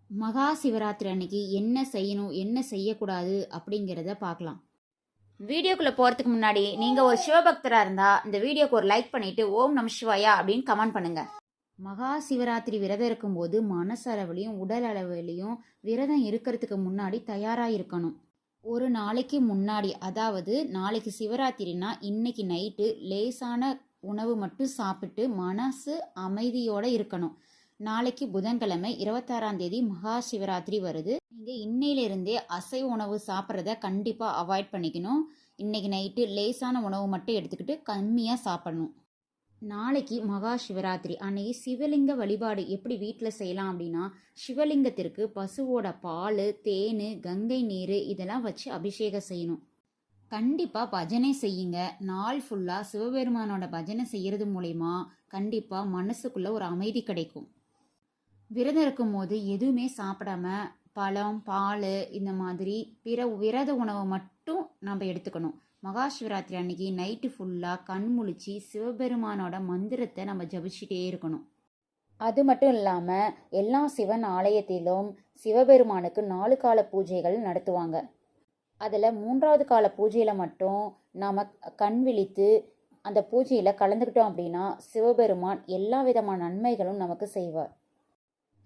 மகா சிவராத்திரி அன்னைக்கு என்ன செய்யணும் என்ன செய்யக்கூடாது அப்படிங்கிறத பார்க்கலாம். வீடியோக்குள்ளே போகிறதுக்கு முன்னாடி நீங்கள் ஒரு சிவபக்தராக இருந்தால் இந்த வீடியோக்கு ஒரு லைக் பண்ணிவிட்டு ஓம் நம சிவாயா அப்படின்னு கமெண்ட் பண்ணுங்கள். மகா சிவராத்திரி விரதம் இருக்கும்போது மனசளவுலையும் உடல் அளவுலையும் விரதம் இருக்கிறதுக்கு முன்னாடி தயாராக இருக்கணும். ஒரு நாளைக்கு முன்னாடி, அதாவது நாளைக்கு சிவராத்திரினா இன்னைக்கு நைட்டு லேசான உணவு மட்டும் சாப்பிட்டு மனசு அமைதியோடு இருக்கணும். நாளைக்கு புதன்கிழமை 26ஆம் தேதி மகா சிவராத்திரி வருது. நீங்கள் இன்னையிலிருந்தே அசைவ உணவு சாப்பிட்றத கண்டிப்பாக அவாய்ட் பண்ணிக்கணும். இன்னைக்கு நைட்டு லேசான உணவு மட்டும் எடுத்துக்கிட்டு கம்மியாக சாப்பிடணும். நாளைக்கு மகா சிவராத்திரி அன்னைக்கு சிவலிங்க வழிபாடு எப்படி வீட்டில் செய்யலாம் அப்படின்னா, சிவலிங்கத்திற்கு பசுவோட பால், தேன், கங்கை நீர் இதெல்லாம் வச்சு அபிஷேகம் செய்யணும். கண்டிப்பாக பஜனை செய்யுங்க. நாள் ஃபுல்லாக சிவபெருமானோட பஜனை செய்கிறது மூலயமா கண்டிப்பாக மனசுக்குள்ள ஒரு அமைதி கிடைக்கும். விரதம் இருக்கும்போது எதுவுமே சாப்பிடாம பழம், பால் இந்த மாதிரி பிற விரத உணவை மட்டும் நம்ம எடுத்துக்கணும். மகா சிவராத்திரி அன்னைக்கு நைட்டு ஃபுல்லாக கண் முழிச்சு சிவபெருமானோட மந்திரத்தை நம்ம ஜபிச்சுட்டே இருக்கணும். அது மட்டும் இல்லாமல் எல்லா சிவன் ஆலயத்திலும் சிவபெருமானுக்கு 4 கால பூஜைகள் நடத்துவாங்க. அதில் 3வது கால பூஜையில் மட்டும் நாம் கண் விழித்து அந்த பூஜையில் கலந்துக்கிட்டோம் அப்படின்னா சிவபெருமான் எல்லா விதமான நன்மைகளும் நமக்கு செய்வார்.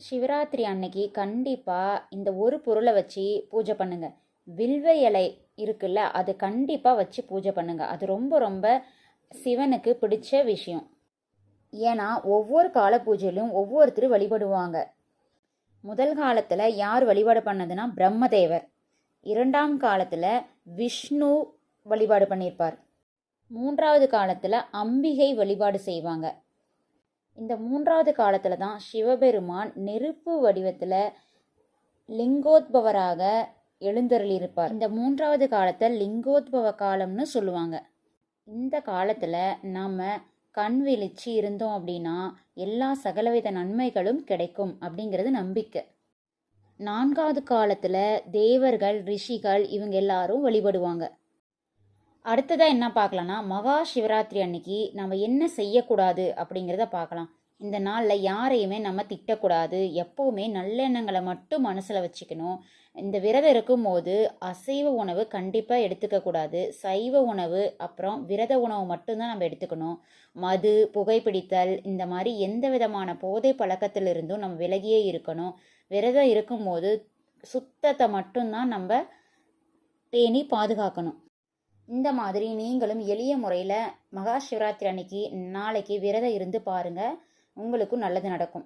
சிவராத்திரி அன்னைக்கு கண்டிப்பாக இந்த ஒரு பொருளை வச்சு பூஜை பண்ணுங்க. வில்வ இலை இருக்குல்ல, அது கண்டிப்பாக வச்சு பூஜை பண்ணுங்க. அது ரொம்ப ரொம்ப சிவனுக்கு பிடிச்ச விஷயம். ஏன்னா ஒவ்வொரு கால பூஜையிலும் ஒவ்வொருத்தரும் வழிபடுவாங்க. முதல் காலத்தில் யார் வழிபாடு பண்ணதுன்னா பிரம்மதேவர். 2ஆம் காலத்தில் விஷ்ணு வழிபாடு பண்ணியிருப்பார். 3வது காலத்தில் அம்பிகை வழிபாடு செய்வாங்க. இந்த 3வது காலத்தில் தான் சிவபெருமான் நெருப்பு வடிவத்தில் லிங்கோத்பவராக எழுந்தருளியிருப்பார். இந்த 3வது காலத்தை லிங்கோத்பவ காலம்னு சொல்லுவாங்க. இந்த காலத்தில் நாம் கண் விழிச்சு இருந்தோம் அப்படின்னா எல்லா சகலவித நன்மைகளும் கிடைக்கும் அப்படிங்கிறது நம்பிக்கை. 4வது காலத்தில் தேவர்கள், ரிஷிகள் இவங்க எல்லாரும் வழிபடுவாங்க. அடுத்ததாக என்ன பார்க்கலான்னா, மகா சிவராத்திரி அன்னைக்கு நம்ம என்ன செய்யக்கூடாது அப்படிங்கிறத பார்க்கலாம். இந்த நாளில் யாரையுமே நம்ம திட்டக்கூடாது. எப்போவுமே நல்லெண்ணங்களை மட்டும் மனசில் வச்சுக்கணும். இந்த விரதம் இருக்கும்போது அசைவ உணவு கண்டிப்பாக எடுத்துக்கக்கூடாது. சைவ உணவு அப்புறம் விரத உணவு மட்டும்தான் நம்ம எடுத்துக்கணும். மது, புகைப்பிடித்தல் இந்த மாதிரி எந்த விதமான போதை பழக்கத்திலிருந்தும் நம்ம விலகியே இருக்கணும். விரதம் இருக்கும்போது சுத்தத்தை மட்டும்தான் நம்ம பேணி பாதுகாக்கணும். இந்த மாதிரி நீங்களும் எளிய முறையில் மகா சிவராத்திரி அன்னைக்கு நாளைக்கு விரதம் இருந்து பாருங்கள். உங்களுக்கும் நல்லது நடக்கும்.